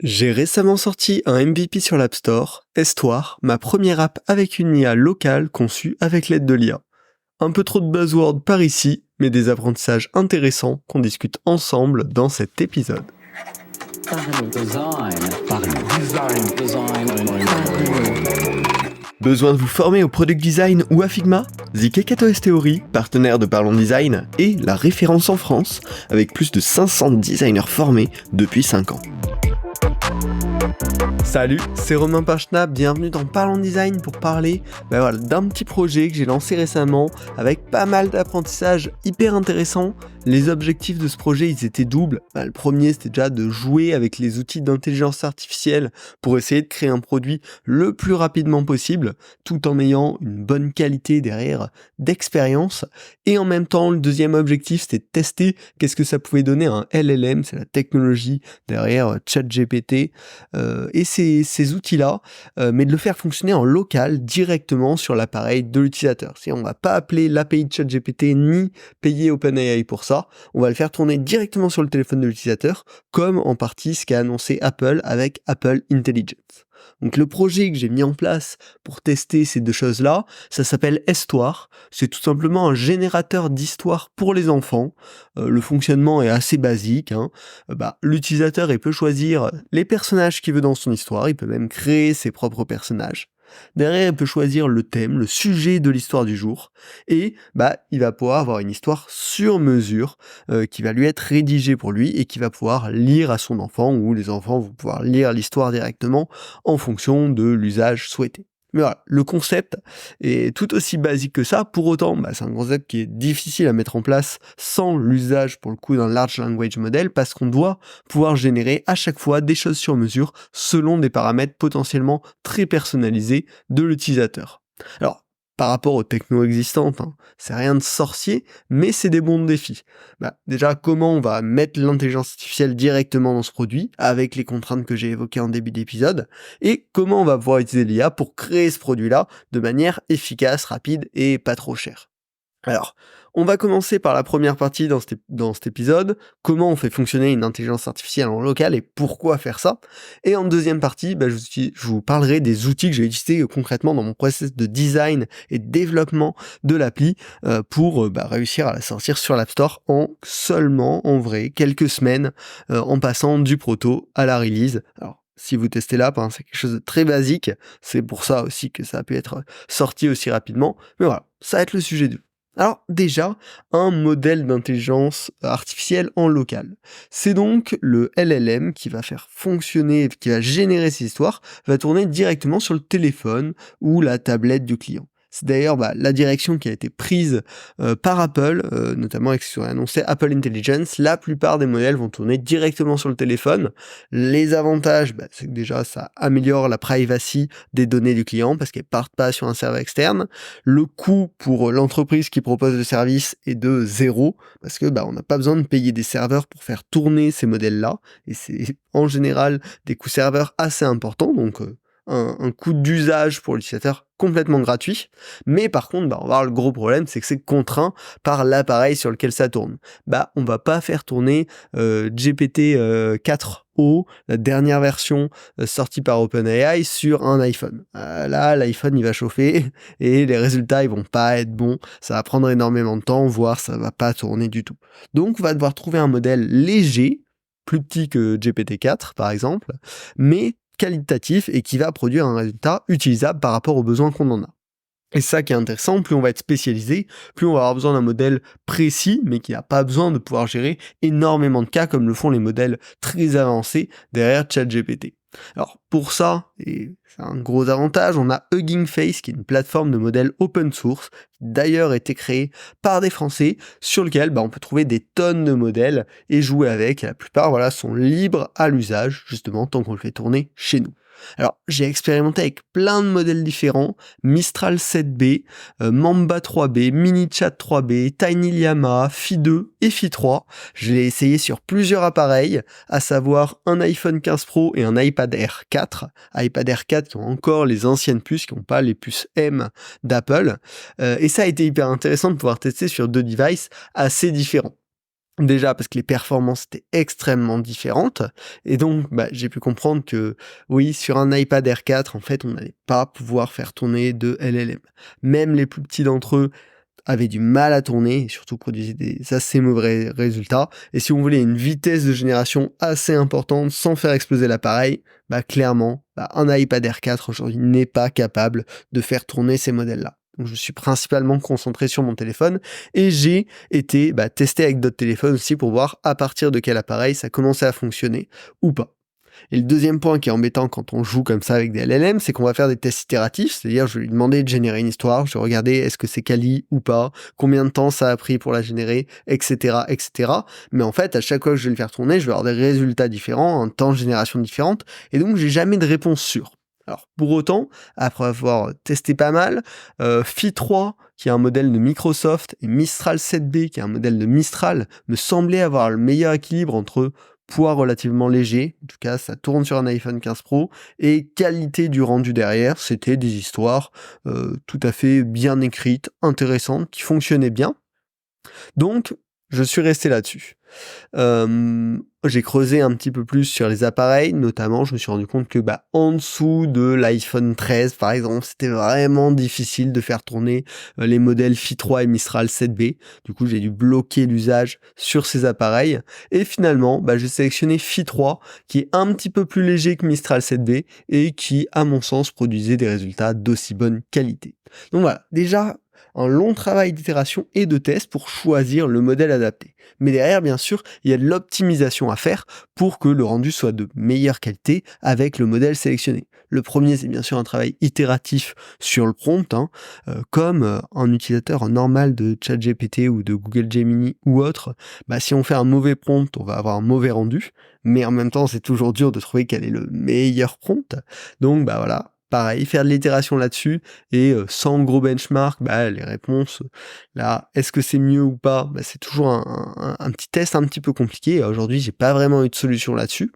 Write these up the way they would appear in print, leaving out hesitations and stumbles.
J'ai récemment sorti un MVP sur l'App Store, Estoire, ma première app avec une IA locale conçue avec l'aide de l'IA. Un peu trop de buzzwords par ici, mais des apprentissages intéressants qu'on discute ensemble dans cet épisode. Besoin de vous former au product design ou à Figma? The Kekatoes Theory, partenaire de Parlons Design, est la référence en France, avec plus de 500 designers formés depuis 5 ans. Salut, c'est Romain Pachna, bienvenue dans Parlons Design pour parler d'un petit projet que j'ai lancé récemment avec pas mal d'apprentissages hyper intéressants. Les objectifs de ce projet, ils étaient doubles. Le premier, c'était déjà de jouer avec les outils d'intelligence artificielle pour essayer de créer un produit le plus rapidement possible, tout en ayant une bonne qualité derrière d'expérience. Et en même temps, le deuxième objectif, c'était de tester qu'est-ce que ça pouvait donner un LLM, c'est la technologie derrière ChatGPT, et ces outils-là, mais de le faire fonctionner en local, directement sur l'appareil de l'utilisateur. On ne va pas appeler l'API de ChatGPT ni payer OpenAI pour ça, on va le faire tourner directement sur le téléphone de l'utilisateur, comme en partie ce qu'a annoncé Apple avec Apple Intelligence. Donc le projet que j'ai mis en place pour tester ces deux choses-là, ça s'appelle Estoire. C'est tout simplement un générateur d'histoires pour les enfants. Le fonctionnement est assez basique. L'utilisateur il peut choisir les personnages qu'il veut dans son histoire, il peut même créer ses propres personnages. Derrière, il peut choisir le thème, le sujet de l'histoire du jour, et il va pouvoir avoir une histoire sur mesure qui va lui être rédigée pour lui et qui va pouvoir lire à son enfant, ou les enfants vont pouvoir lire l'histoire directement en fonction de l'usage souhaité. Mais voilà, le concept est tout aussi basique que ça, pour autant, c'est un concept qui est difficile à mettre en place sans l'usage, pour le coup, d'un large language model, parce qu'on doit pouvoir générer à chaque fois des choses sur mesure selon des paramètres potentiellement très personnalisés de l'utilisateur. Alors, par rapport aux technos existantes, c'est rien de sorcier, mais c'est des bons défis. Déjà, comment on va mettre l'intelligence artificielle directement dans ce produit, avec les contraintes que j'ai évoquées en début d'épisode, et comment on va pouvoir utiliser l'IA pour créer ce produit-là de manière efficace, rapide et pas trop chère. Alors, on va commencer par la première partie dans cet épisode, comment on fait fonctionner une intelligence artificielle en local et pourquoi faire ça. Et en deuxième partie, je vous parlerai des outils que j'ai utilisés concrètement dans mon process de design et de développement de l'appli pour réussir à la sortir sur l'App Store en vrai, quelques semaines, en passant du proto à la release. Alors, si vous testez l'app, c'est quelque chose de très basique, c'est pour ça aussi que ça a pu être sorti aussi rapidement, mais voilà, ça va être le sujet du. Alors déjà, un modèle d'intelligence artificielle en local. C'est donc le LLM qui va faire fonctionner, qui va générer ces histoires, va tourner directement sur le téléphone ou la tablette du client. C'est d'ailleurs la direction qui a été prise par Apple, notamment avec ce qu'on a annoncé Apple Intelligence. La plupart des modèles vont tourner directement sur le téléphone. Les avantages, c'est que déjà ça améliore la privacy des données du client parce qu'elles partent pas sur un serveur externe. Le coût pour l'entreprise qui propose le service est de 0 parce que on n'a pas besoin de payer des serveurs pour faire tourner ces modèles-là, et c'est en général des coûts serveurs assez importants, donc un coût d'usage pour l'utilisateur complètement gratuit. Mais par contre, on va avoir le gros problème, c'est que c'est contraint par l'appareil sur lequel ça tourne. On va pas faire tourner GPT 4o, la dernière version sortie par OpenAI, sur un iPhone. Là, l'iPhone il va chauffer et les résultats ils vont pas être bons. Ça va prendre énormément de temps, voire ça va pas tourner du tout. Donc on va devoir trouver un modèle léger, plus petit que GPT-4 par exemple, mais qualitatif et qui va produire un résultat utilisable par rapport aux besoins qu'on en a. Et ça qui est intéressant, plus on va être spécialisé, plus on va avoir besoin d'un modèle précis, mais qui n'a pas besoin de pouvoir gérer énormément de cas comme le font les modèles très avancés derrière ChatGPT. Alors pour ça, et c'est un gros avantage, on a Hugging Face qui est une plateforme de modèles open source, qui d'ailleurs a été créée par des Français, sur lequel on peut trouver des tonnes de modèles et jouer avec. La plupart sont libres à l'usage, justement, tant qu'on le fait tourner chez nous. Alors, j'ai expérimenté avec plein de modèles différents, Mistral 7B, Mamba 3B, MiniChat 3B, TinyLlama, Phi 2 et Phi 3. Je l'ai essayé sur plusieurs appareils, à savoir un iPhone 15 Pro et un iPad Air 4. iPad Air 4 qui ont encore les anciennes puces, qui n'ont pas les puces M d'Apple. Et ça a été hyper intéressant de pouvoir tester sur deux devices assez différents. Déjà parce que les performances étaient extrêmement différentes et donc j'ai pu comprendre que oui, sur un iPad Air 4, en fait, on n'allait pas pouvoir faire tourner de LLM. Même les plus petits d'entre eux avaient du mal à tourner et surtout produisaient des assez mauvais résultats. Et si on voulait une vitesse de génération assez importante sans faire exploser l'appareil, clairement, un iPad Air 4 aujourd'hui n'est pas capable de faire tourner ces modèles-là. Donc je suis principalement concentré sur mon téléphone et j'ai été tester avec d'autres téléphones aussi pour voir à partir de quel appareil ça commençait à fonctionner ou pas. Et le deuxième point qui est embêtant quand on joue comme ça avec des LLM, c'est qu'on va faire des tests itératifs, c'est-à-dire je vais lui demander de générer une histoire, je vais regarder est-ce que c'est quali ou pas, combien de temps ça a pris pour la générer, etc., etc. Mais en fait, à chaque fois que je vais le faire tourner, je vais avoir des résultats différents, un temps de génération différent, et donc j'ai jamais de réponse sûre. Alors pour autant, après avoir testé pas mal, Phi 3, qui est un modèle de Microsoft, et Mistral 7B, qui est un modèle de Mistral, me semblait avoir le meilleur équilibre entre poids relativement léger, en tout cas ça tourne sur un iPhone 15 Pro, et qualité du rendu derrière, c'était des histoires tout à fait bien écrites, intéressantes, qui fonctionnaient bien. Donc, je suis resté là-dessus. J'ai creusé un petit peu plus sur les appareils, notamment je me suis rendu compte que en dessous de l'iPhone 13 par exemple, c'était vraiment difficile de faire tourner les modèles Phi 3 et Mistral 7B. Du coup, j'ai dû bloquer l'usage sur ces appareils. Et finalement, j'ai sélectionné Phi 3 qui est un petit peu plus léger que Mistral 7B et qui, à mon sens, produisait des résultats d'aussi bonne qualité. Donc voilà, déjà un long travail d'itération et de test pour choisir le modèle adapté. Mais derrière, bien sûr, il y a de l'optimisation à faire pour que le rendu soit de meilleure qualité avec le modèle sélectionné. Le premier, c'est bien sûr un travail itératif sur le prompt, comme un utilisateur normal de ChatGPT ou de Google Gemini ou autre. Si on fait un mauvais prompt, on va avoir un mauvais rendu, mais en même temps, c'est toujours dur de trouver quel est le meilleur prompt. Donc voilà. Pareil, faire de l'itération là-dessus et sans gros benchmark, les réponses, là, est-ce que c'est mieux ou pas? C'est toujours un petit test un petit peu compliqué. Aujourd'hui, j'ai pas vraiment eu de solution là-dessus.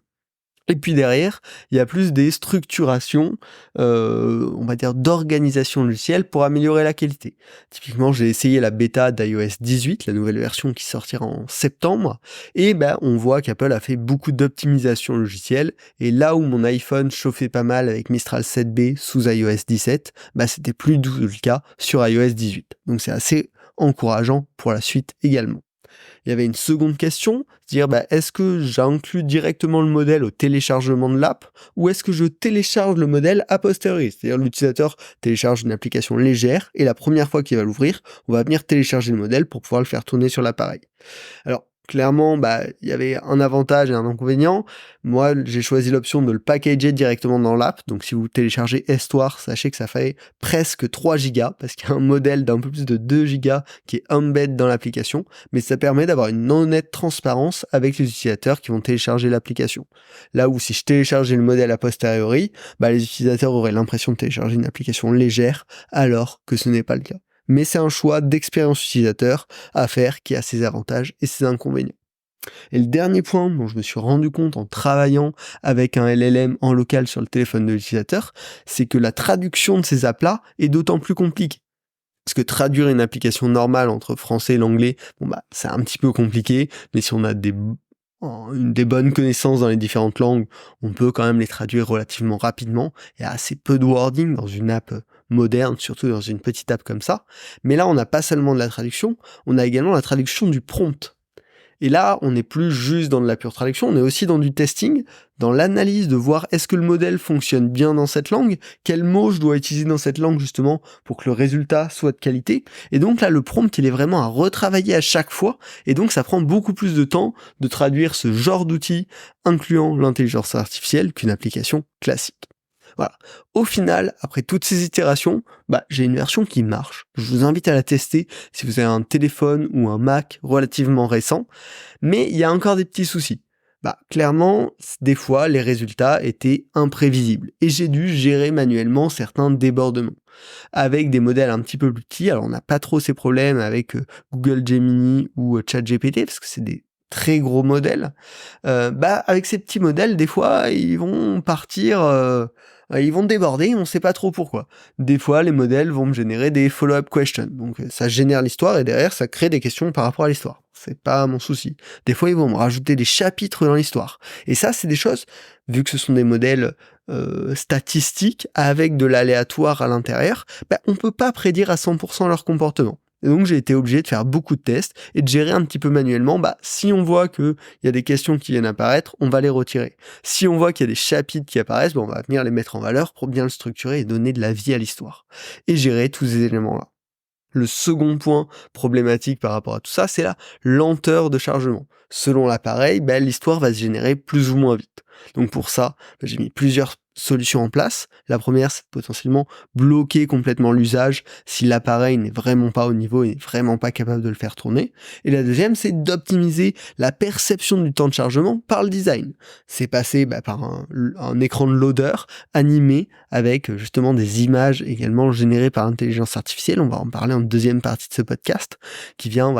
Et puis derrière, il y a plus des structurations, on va dire d'organisation logicielle pour améliorer la qualité. Typiquement, j'ai essayé la bêta d'iOS 18, la nouvelle version qui sortira en septembre, et on voit qu'Apple a fait beaucoup d'optimisation logicielle, et là où mon iPhone chauffait pas mal avec Mistral 7B sous iOS 17, c'était plus du tout le cas sur iOS 18. Donc c'est assez encourageant pour la suite également. Il y avait une seconde question, dire est-ce que j'inclus directement le modèle au téléchargement de l'app ou est-ce que je télécharge le modèle a posteriori, c'est-à-dire l'utilisateur télécharge une application légère et la première fois qu'il va l'ouvrir, on va venir télécharger le modèle pour pouvoir le faire tourner sur l'appareil. Alors clairement, il y avait un avantage et un inconvénient. Moi, j'ai choisi l'option de le packager directement dans l'app. Donc, si vous téléchargez Estoir, sachez que ça fait presque 3 gigas parce qu'il y a un modèle d'un peu plus de 2 gigas qui est embed dans l'application. Mais ça permet d'avoir une honnête transparence avec les utilisateurs qui vont télécharger l'application. Là où si je téléchargeais le modèle a posteriori, les utilisateurs auraient l'impression de télécharger une application légère alors que ce n'est pas le cas. Mais c'est un choix d'expérience utilisateur à faire qui a ses avantages et ses inconvénients. Et le dernier point dont je me suis rendu compte en travaillant avec un LLM en local sur le téléphone de l'utilisateur, c'est que la traduction de ces apps-là est d'autant plus compliquée. Parce que traduire une application normale entre français et l'anglais, c'est un petit peu compliqué, mais si on a des bonnes connaissances dans les différentes langues, on peut quand même les traduire relativement rapidement. Il y a assez peu de wording dans une app moderne, surtout dans une petite app comme ça. Mais là, on n'a pas seulement de la traduction, on a également la traduction du prompt. Et là, on n'est plus juste dans de la pure traduction, on est aussi dans du testing, dans l'analyse de voir est-ce que le modèle fonctionne bien dans cette langue, quels mots je dois utiliser dans cette langue justement pour que le résultat soit de qualité. Et donc là, le prompt, il est vraiment à retravailler à chaque fois, et donc ça prend beaucoup plus de temps de traduire ce genre d'outils, incluant l'intelligence artificielle, qu'une application classique. Voilà. Au final, après toutes ces itérations, j'ai une version qui marche. Je vous invite à la tester si vous avez un téléphone ou un Mac relativement récent. Mais il y a encore des petits soucis. Clairement, des fois, les résultats étaient imprévisibles. Et j'ai dû gérer manuellement certains débordements. Avec des modèles un petit peu plus petits, alors on n'a pas trop ces problèmes avec Google Gemini ou ChatGPT, parce que c'est des très gros modèles, avec ces petits modèles, des fois, ils vont partir, ils vont déborder, on sait pas trop pourquoi. Des fois, les modèles vont me générer des follow-up questions, donc ça génère l'histoire et derrière, ça crée des questions par rapport à l'histoire. C'est pas mon souci. Des fois, ils vont me rajouter des chapitres dans l'histoire. Et ça, c'est des choses, vu que ce sont des modèles statistiques avec de l'aléatoire à l'intérieur, on peut pas prédire à 100% leur comportement. Et donc j'ai été obligé de faire beaucoup de tests et de gérer un petit peu manuellement. Si on voit qu'il y a des questions qui viennent apparaître, on va les retirer. Si on voit qu'il y a des chapitres qui apparaissent, on va venir les mettre en valeur pour bien le structurer et donner de la vie à l'histoire. Et gérer tous ces éléments-là. Le second point problématique par rapport à tout ça, c'est la lenteur de chargement. Selon l'appareil, l'histoire va se générer plus ou moins vite. Donc pour ça, j'ai mis plusieurs solutions en place. La première, c'est potentiellement bloquer complètement l'usage si l'appareil n'est vraiment pas au niveau et n'est vraiment pas capable de le faire tourner. Et la deuxième, c'est d'optimiser la perception du temps de chargement par le design. C'est passer par un écran de loader animé avec justement des images également générées par intelligence artificielle. On va en parler en deuxième partie de ce podcast qui vient,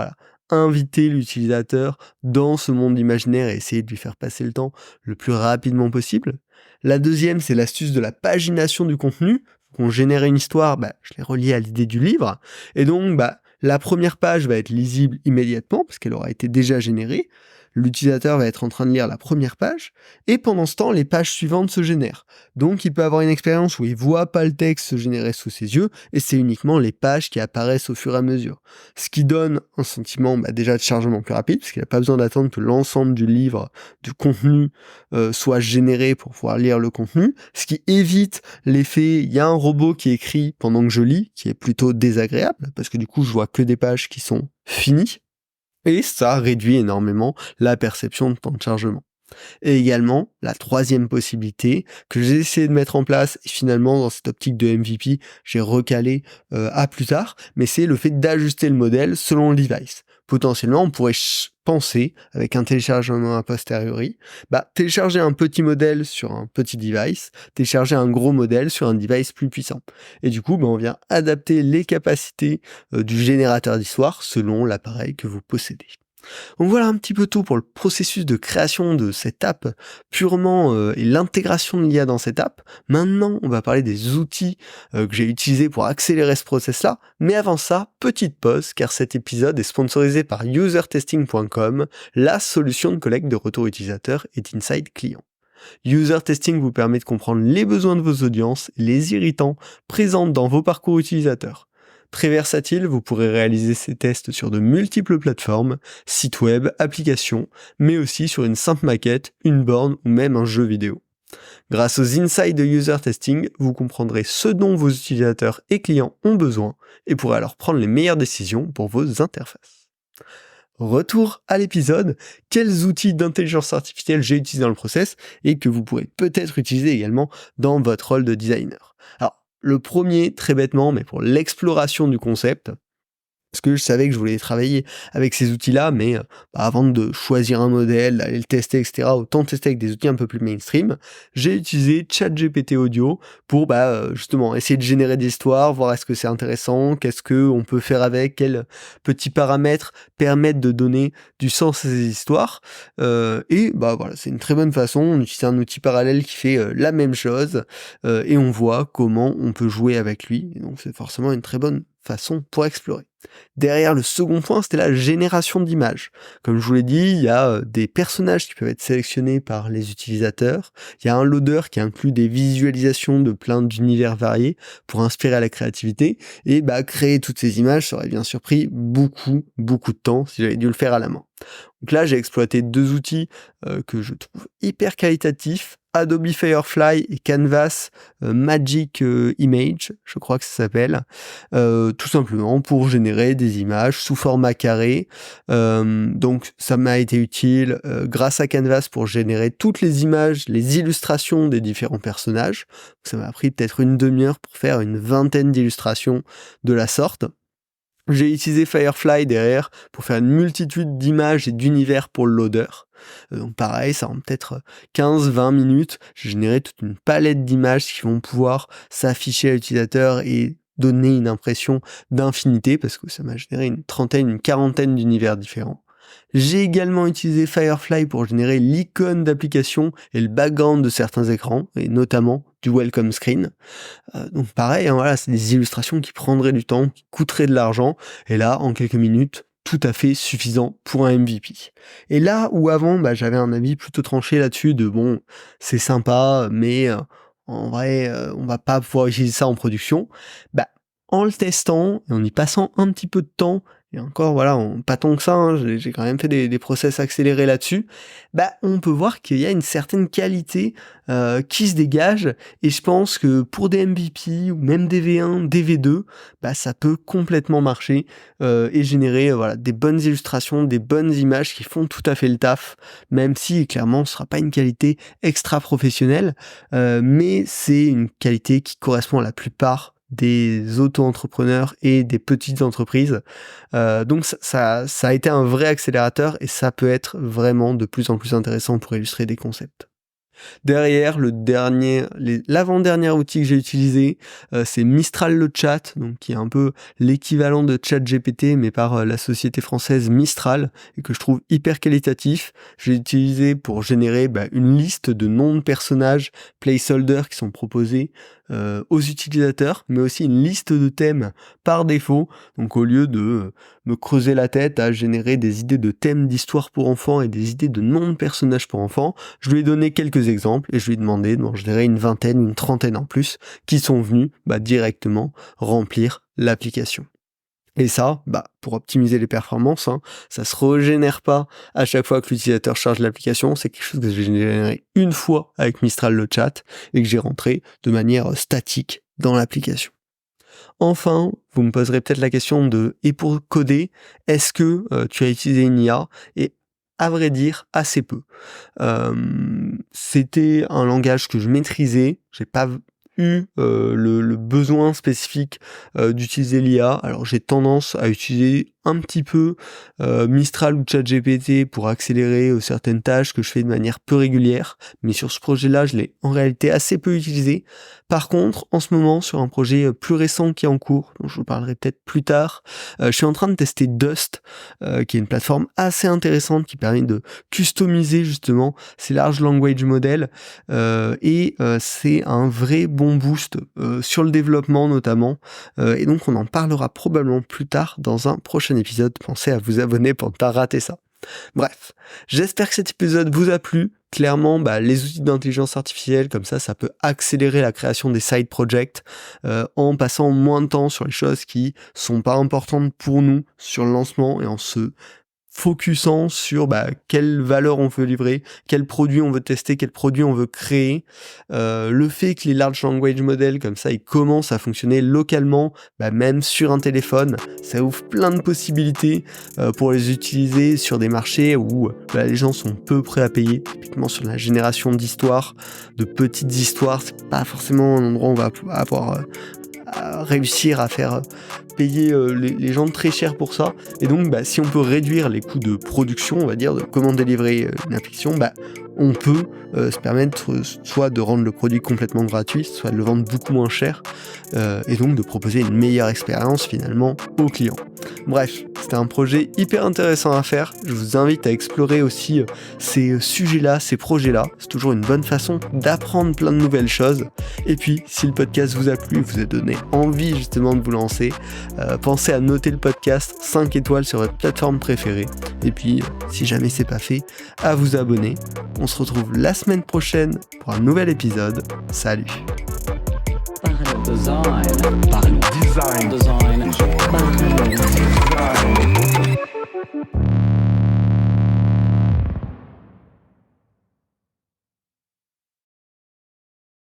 inviter l'utilisateur dans ce monde imaginaire et essayer de lui faire passer le temps le plus rapidement possible. La deuxième, c'est l'astuce de la pagination du contenu. On génère une histoire, je l'ai reliée à l'idée du livre. Et donc, la première page va être lisible immédiatement parce qu'elle aura été déjà générée. L'utilisateur va être en train de lire la première page et pendant ce temps, les pages suivantes se génèrent. Donc, il peut avoir une expérience où il voit pas le texte se générer sous ses yeux et c'est uniquement les pages qui apparaissent au fur et à mesure. Ce qui donne un sentiment déjà de chargement plus rapide parce qu'il n'a pas besoin d'attendre que l'ensemble du livre, du contenu soit généré pour pouvoir lire le contenu. Ce qui évite l'effet, il y a un robot qui écrit pendant que je lis, qui est plutôt désagréable parce que du coup, je vois que des pages qui sont finies. Et ça réduit énormément la perception de temps de chargement. Et également, la troisième possibilité que j'ai essayé de mettre en place, et finalement dans cette optique de MVP, j'ai recalé à plus tard, mais c'est le fait d'ajuster le modèle selon le device. Potentiellement, on pourrait penser, avec un téléchargement a posteriori, télécharger un petit modèle sur un petit device, télécharger un gros modèle sur un device plus puissant. Et du coup, on vient adapter les capacités du générateur d'histoire selon l'appareil que vous possédez. Donc voilà un petit peu tout pour le processus de création de cette app purement et l'intégration de l'IA dans cette app. Maintenant, on va parler des outils que j'ai utilisés pour accélérer ce process-là. Mais avant ça, petite pause, car cet épisode est sponsorisé par usertesting.com, la solution de collecte de retours utilisateurs et d'insights clients. User Testing vous permet de comprendre les besoins de vos audiences et les irritants présents dans vos parcours utilisateurs. Très versatile, vous pourrez réaliser ces tests sur de multiples plateformes, sites web, applications, mais aussi sur une simple maquette, une borne ou même un jeu vidéo. Grâce aux insights de User Testing, vous comprendrez ce dont vos utilisateurs et clients ont besoin et pourrez alors prendre les meilleures décisions pour vos interfaces. Retour à l'épisode, quels outils d'intelligence artificielle j'ai utilisés dans le process et que vous pourrez peut-être utiliser également dans votre rôle de designer. Alors, le premier, très bêtement, mais pour l'exploration du concept, parce que je savais que je voulais travailler avec ces outils-là, mais avant de choisir un modèle, d'aller le tester, etc., autant tester avec des outils un peu plus mainstream, j'ai utilisé ChatGPT Audio pour justement essayer de générer des histoires, voir est-ce que c'est intéressant, qu'est-ce qu'on peut faire avec, quels petits paramètres permettent de donner du sens à ces histoires. C'est une très bonne façon, on utilise un outil parallèle qui fait la même chose, et on voit comment on peut jouer avec lui, et donc c'est forcément une très bonne façon pour explorer. Derrière le second point, c'était la génération d'images. Comme je vous l'ai dit, il y a des personnages qui peuvent être sélectionnés par les utilisateurs. Il y a un loader qui inclut des visualisations de plein d'univers variés pour inspirer à la créativité. Et créer toutes ces images, ça aurait bien sûr pris beaucoup de temps si j'avais dû le faire à la main. Donc là, j'ai exploité deux outils que je trouve hyper qualitatifs, Adobe Firefly et Canvas Magic Image, je crois que ça s'appelle, tout simplement pour générer des images sous format carré. Donc ça m'a été utile grâce à Canvas pour générer toutes les images, les illustrations des différents personnages. Ça m'a pris peut-être une demi-heure pour faire une vingtaine d'illustrations de la sorte. J'ai utilisé Firefly derrière pour faire une multitude d'images et d'univers pour le loader. Donc pareil, ça en peut-être 15-20 minutes. J'ai généré toute une palette d'images qui vont pouvoir s'afficher à l'utilisateur et donner une impression d'infinité parce que ça m'a généré une quarantaine d'univers différents. J'ai également utilisé Firefly pour générer l'icône d'application et le background de certains écrans, et notamment du welcome screen. Donc pareil, voilà, c'est des illustrations qui prendraient du temps, qui coûteraient de l'argent, et là, en quelques minutes, tout à fait suffisant pour un MVP. Et là où avant, j'avais un avis plutôt tranché là-dessus de bon, c'est sympa, mais en vrai, on va pas pouvoir utiliser ça en production. En le testant et en y passant un petit peu de temps, et encore voilà, pas tant que ça, hein, j'ai quand même fait des process accélérés là-dessus, on peut voir qu'il y a une certaine qualité qui se dégage, et je pense que pour des MVP ou même des V1, des V2, ça peut complètement marcher et générer des bonnes illustrations, des bonnes images qui font tout à fait le taf, même si clairement ce sera pas une qualité extra professionnelle, mais c'est une qualité qui correspond à la plupart des auto-entrepreneurs et des petites entreprises. Donc ça a été un vrai accélérateur, et ça peut être vraiment de plus en plus intéressant pour illustrer des concepts. Derrière, l'avant-dernier outil que j'ai utilisé, c'est Mistral le Chat, donc qui est un peu l'équivalent de ChatGPT, mais par la société française Mistral, et que je trouve hyper qualitatif. Je l'ai utilisé pour générer une liste de noms de personnages placeholder qui sont proposés aux utilisateurs, mais aussi une liste de thèmes par défaut. Donc au lieu de me creuser la tête à générer des idées de thèmes d'histoire pour enfants et des idées de noms de personnages pour enfants, je lui ai donné quelques exemples et je lui ai demandé d'en générer une vingtaine, une trentaine en plus, qui sont venus directement remplir l'application. Et ça, pour optimiser les performances, ça se régénère pas à chaque fois que l'utilisateur charge l'application, c'est quelque chose que j'ai généré une fois avec Mistral le Chat et que j'ai rentré de manière statique dans l'application. Enfin, vous me poserez peut-être la question et pour coder, est-ce que tu as utilisé une IA ? Et à vrai dire, assez peu. C'était un langage que je maîtrisais, j'ai pas eu le besoin spécifique d'utiliser l'IA. Alors j'ai tendance à utiliser un petit peu Mistral ou ChatGPT pour accélérer certaines tâches que je fais de manière peu régulière, mais sur ce projet-là, je l'ai en réalité assez peu utilisé. Par contre, en ce moment, sur un projet plus récent qui est en cours, dont je vous parlerai peut-être plus tard, je suis en train de tester Dust, qui est une plateforme assez intéressante qui permet de customiser justement ces large language models, et c'est un vrai bon boost sur le développement notamment, et donc on en parlera probablement plus tard dans un prochain épisode. Pensez à vous abonner pour ne pas rater ça. Bref, j'espère que cet épisode vous a plu. Clairement, les outils d'intelligence artificielle, comme ça peut accélérer la création des side projects en passant moins de temps sur les choses qui sont pas importantes pour nous sur le lancement, et en se focusant sur quelle valeur on veut livrer, quel produit on veut tester, quel produit on veut créer. Le fait que les large language models comme ça, ils commencent à fonctionner localement, même sur un téléphone, ça ouvre plein de possibilités pour les utiliser sur des marchés où les gens sont peu prêts à payer. Typiquement sur la génération d'histoires, de petites histoires, c'est pas forcément un endroit où on va pouvoir réussir à faire payer les gens très cher pour ça. Et donc si on peut réduire les coûts de production, on va dire, de comment délivrer une application, on peut se permettre soit de rendre le produit complètement gratuit, soit de le vendre beaucoup moins cher, et donc de proposer une meilleure expérience finalement aux clients. Bref, c'était un projet hyper intéressant à faire. Je vous invite à explorer aussi ces sujets-là, ces projets-là. C'est toujours une bonne façon d'apprendre plein de nouvelles choses. Et puis, si le podcast vous a plu, vous a donné envie justement de vous lancer, pensez à noter le podcast 5 étoiles sur votre plateforme préférée. Et puis, si jamais c'est pas fait, à vous abonner. On se retrouve la semaine prochaine pour un nouvel épisode. Salut. Parlons design. Parlons design.